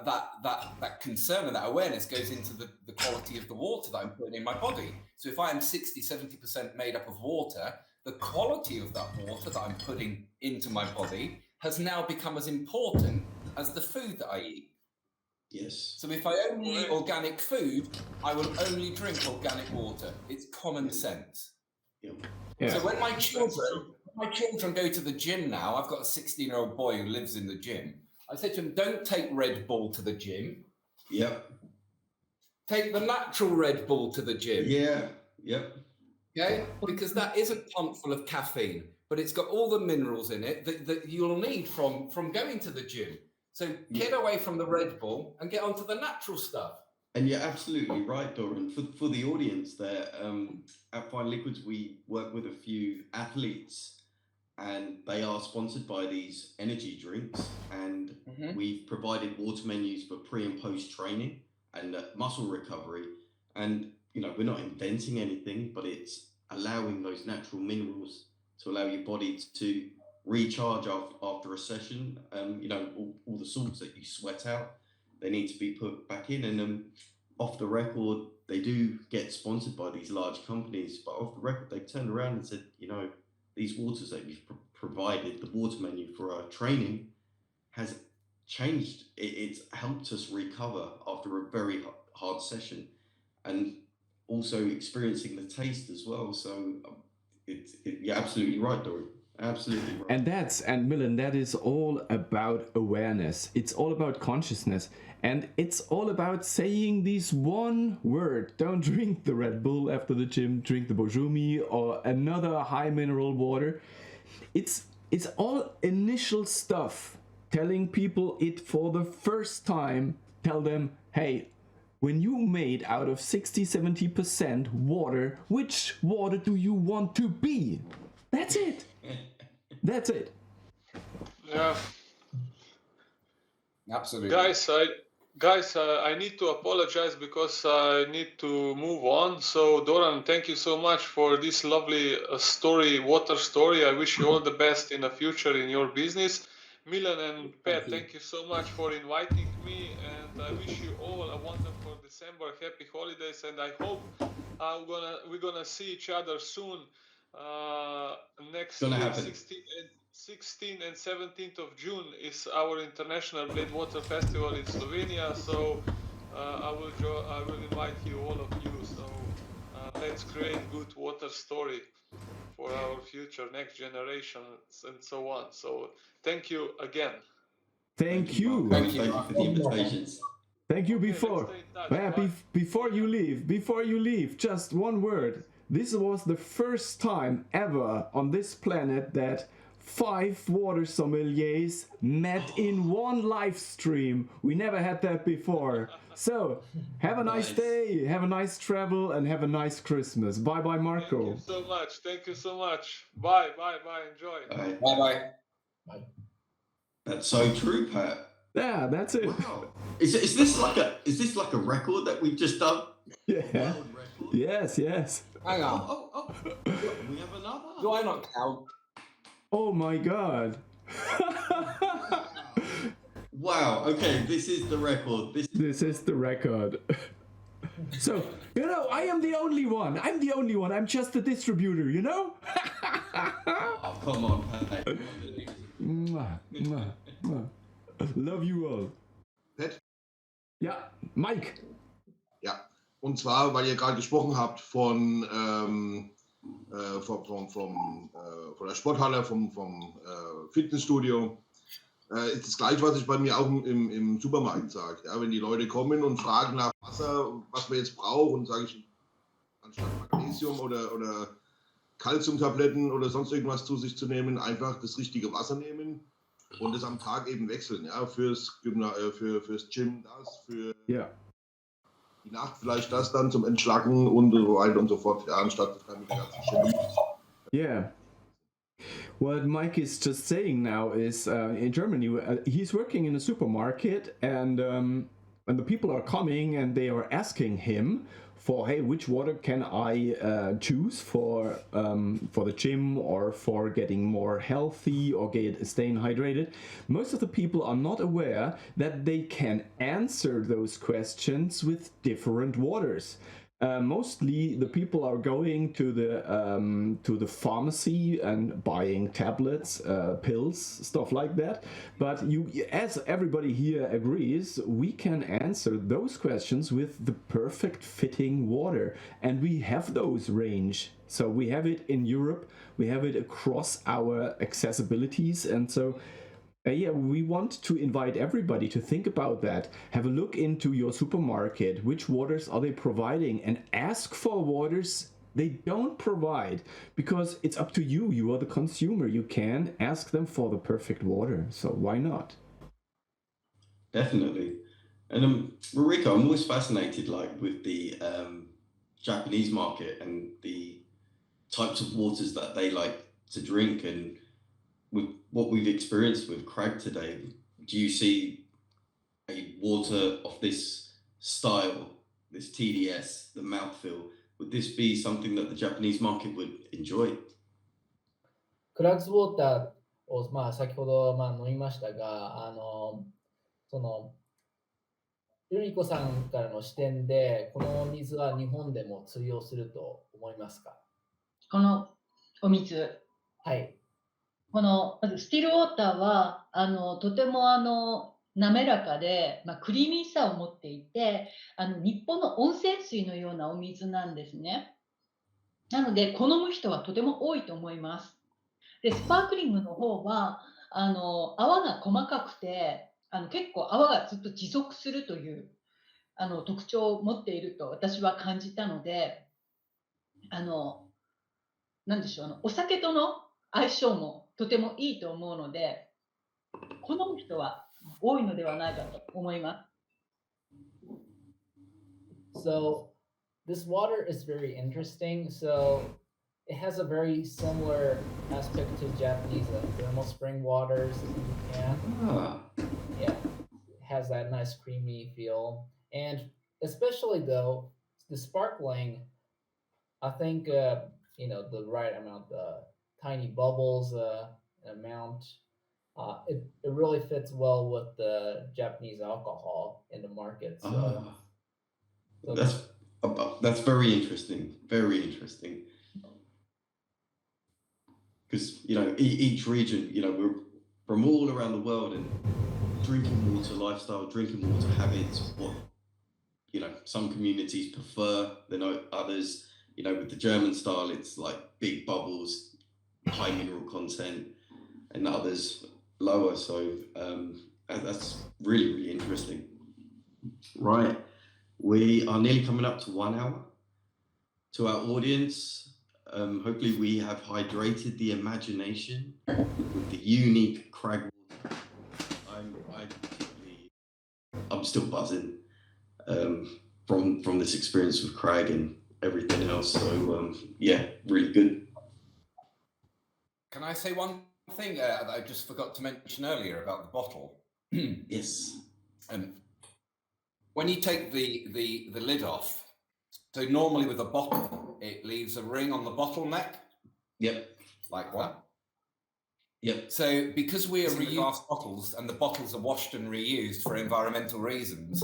that concern and that awareness goes into the quality of the water that I'm putting in my body. So if I am 60-70% made up of water, the quality of that water that I'm putting into my body has now become as important as the food that I eat. Yes. So if I only eat organic food, I will only drink organic water. It's common sense. Yeah. So when my children go to the gym now, I've got a 16-year-old boy who lives in the gym. I said to him, don't take Red Bull to the gym. Yep. Take the natural Red Bull to the gym. Yeah. Yep. Okay? Because that isn't pumped full of caffeine, but it's got all the minerals in it that you'll need from going to the gym. So get away from the Red Bull and get onto the natural stuff. And you're absolutely right, Doran. For the audience there, at Fine Liquids, we work with a few athletes, and they are sponsored by these energy drinks. And we've provided water menus for pre and post training and muscle recovery. And, you know, we're not inventing anything, but it's allowing those natural minerals to allow your body to recharge after a session. You know, all the salts that you sweat out, they need to be put back in. And off the record, they do get sponsored by these large companies, but off the record, they've turned around and said, you know, these waters that you've provided, the water menu for our training has changed. It's helped us recover after a very hard session, and also experiencing the taste as well. So you're absolutely right, Doran. Absolutely right. And Milin, that is all about awareness. It's all about consciousness. And it's all about saying this one word. Don't drink the Red Bull after the gym, drink the Bojumi or another high mineral water. It's all initial stuff. Telling people it for the first time, tell them, hey, when you made out of 60-70% water, which water do you want to be? That's it. That's it. Yeah. Absolutely. Guys, I need to apologize because I need to move on. So, Doran, thank you so much for this lovely water story. I wish you all the best in the future in your business. Milin and Pat, thank you so much for inviting me, and I wish you all a wonderful December, happy holidays, and I hope we're gonna see each other soon. Next year, 16th and 17th of June is our International Bled Water Festival in Slovenia. So I will invite you, all of you. So let's create good water story for our future, next generations, and so on. So thank you again. Thank you. Thank you for the invitations. Thank you. Before you leave, just one word. This was the first time ever on this planet that 5 water sommeliers met in one live stream. We never had that before. So, have a nice day, have a nice travel, and have a nice Christmas. Bye-bye, Marco. Thank you so much. Thank you so much. Bye. Enjoy. Bye. That's so true, Pat. Yeah, that's it. Wow. Is this like a record that we've just done? Yeah. Yes. Hang on. Oh. We have another. Do I not count? Oh my God. Wow. Okay, this is the record. This is the record. So, you know, I am the only one. I'm just a distributor, you know? Oh, come on, Pat. Love you all. Pat? Ja, Maik. Ja, und zwar, weil ihr gerade gesprochen habt von der Sporthalle, vom Fitnessstudio, ist das gleiche, was ich bei mir auch im Supermarkt sage. Ja, wenn die Leute kommen und fragen nach Wasser, was man jetzt braucht, und sage ich, anstatt Magnesium oder Kalziumtabletten oder sonst irgendwas zu sich zu nehmen, einfach das richtige Wasser nehmen und es am Tag eben wechseln, ja, fürs Gym das, für die Nacht vielleicht das dann zum Entschlacken und so weiter und so fort, ja, anstatt das dann mit der ganzen Chemie. Yeah. What Mike is just saying now is in Germany, he's working in a supermarket, and when the people are coming and they are asking him for, hey, which water can I choose for the gym or for getting more healthy or staying hydrated, most of the people are not aware that they can answer those questions with different waters. Mostly the people are going to the pharmacy and buying tablets, pills, stuff like that. But as everybody here agrees, we can answer those questions with the perfect fitting water, and we have those range. So we have it in Europe, we have it across our accessibilities, and so yeah, we want to invite everybody to think about that. Have a look into your supermarket. Which waters are they providing? And ask for waters they don't provide, because it's up to you. You are the consumer. You can ask them for the perfect water. So why not? Definitely. And Mariko, I'm always fascinated with the Japanese market and the types of waters that they like to drink, and with what we've experienced with Crag today, do you see a water of this style, this TDS, the mouthfeel, would this be something that the Japanese market would enjoy? クラッグスウォーターを、先ほど、飲みましたが、ルリコさんからの視点で、このお水は日本でも通用すると思いますか？このお水。はい。まずスティールウォーターはとても滑らかで、クリーミーさを持っていて日本の温泉水のようなお水なんですね。なので好む人はとても多いと思います。でスパークリングの方は泡が細かくて結構泡がずっと持続するという特徴を持っていると私は感じたのでなんでしょうお酒との相性もとてもいいと思うので、好む人は多いのではないかと思います。 So this water is very interesting. So it has a very similar aspect to Japanese thermal spring waters in Japan. Yeah, it has that nice creamy feel, and especially though the sparkling, I think the right amount, the tiny bubbles amount, it really fits well with the Japanese alcohol in the market. So, that's very interesting. Very interesting. Because each region, we're from all around the world, and drinking water lifestyle, drinking water habits, what some communities prefer than others. With the German style, it's like big bubbles, high mineral content, and others lower. So that's really, really interesting. Right. We are nearly coming up to 1 hour. To our audience, hopefully we have hydrated the imagination with the unique Crag Water. I'm still buzzing from this experience with Crag and everything else. So yeah, really good. Can I say one thing that I just forgot to mention earlier about the bottle? Yes. When you take the lid off, so normally with a bottle, it leaves a ring on the bottleneck. Yep. Like that. Yep. So because we are reusing glass bottles and the bottles are washed and reused for environmental reasons,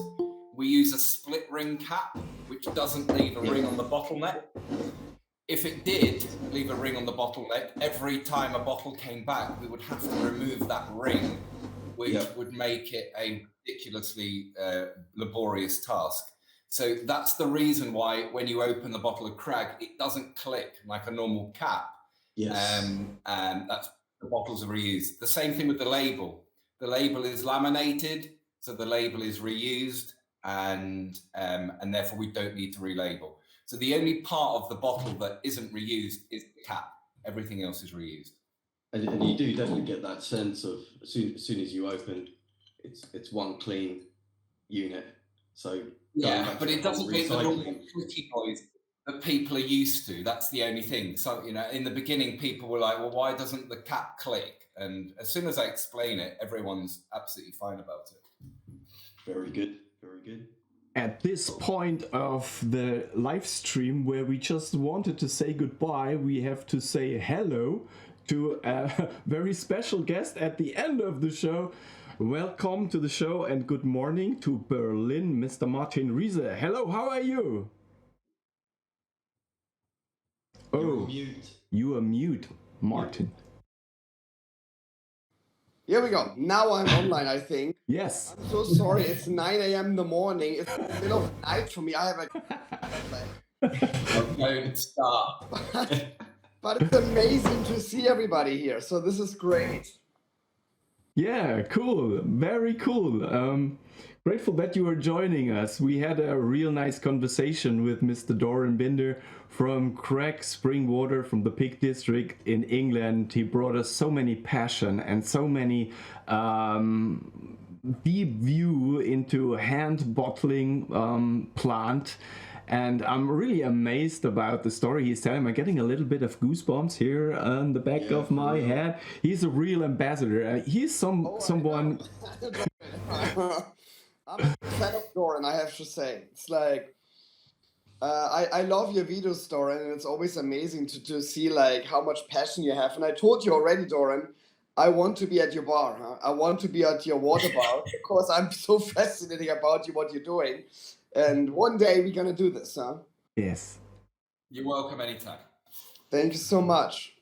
we use a split ring cap, which doesn't leave a ring on the bottleneck. If it did leave a ring on the bottleneck, every time a bottle came back, we would have to remove that ring, which would make it a ridiculously laborious task. So that's the reason why when you open the bottle of Crag, it doesn't click like a normal cap. Yes. And that's the bottles are reused. The same thing with the label. The label is laminated, so the label is reused, and therefore we don't need to relabel. So the only part of the bottle that isn't reused is the cap. Everything else is reused. And you do definitely get that sense of as soon as you open, it's one clean unit. So yeah, but it doesn't make the normal pretty noise that people are used to. That's the only thing. So, you know, in the beginning, people were like, well, why doesn't the cap click? And as soon as I explain it, everyone's absolutely fine about it. Very good. Very good. At this point of the live stream where we just wanted to say goodbye, we have to say hello to a very special guest at the end of the show. Welcome to the show and good morning to Berlin, Mr. Martin Riese. Hello, how are you? You're mute. You are mute, Martin. Here we go. Now I'm online, I think. Yes. I'm so sorry. It's 9 a.m. in the morning. It's the middle of the night for me. I have a... Don't start. But it's amazing to see everybody here. So this is great. Yeah, cool. Very cool. Grateful that you are joining us. We had a real nice conversation with Mr. Doran Binder from CRAG Water from the Peak District in England. He brought us so many passion and so many deep view into hand bottling plant. And I'm really amazed about the story he's telling. I'm getting a little bit of goosebumps here on the back of my head. He's a real ambassador. He's someone... I'm a fan of Doran, I have to say. It's like, I love your videos, Doran, and it's always amazing to see like how much passion you have. And I told you already, Doran, I want to be at your bar. Huh? I want to be at your water bar because I'm so fascinated about you, what you're doing. And one day we're going to do this, huh? Yes. You're welcome anytime. Thank you so much.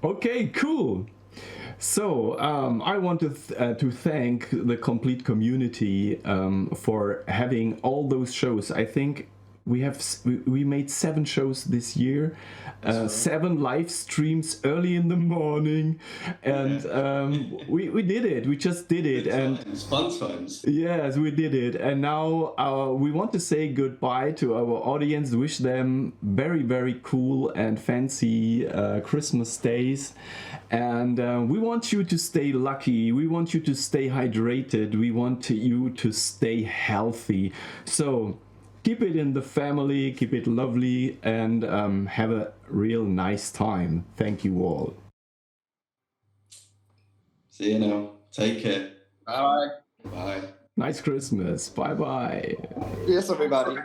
Okay, cool. So I want to thank the complete community for having all those shows. I think we made 7 shows this year, 7 live streams early in the morning, and we did it. We just did it, and it's fun times. Yes, we did it, and now we want to say goodbye to our audience. Wish them very, very cool and fancy Christmas days, and we want you to stay lucky. We want you to stay hydrated. We want you to stay healthy. So keep it in the family, keep it lovely, and have a real nice time. Thank you all. See you now. Take care. Bye. Bye. Nice Christmas. Bye-bye. Yes, everybody.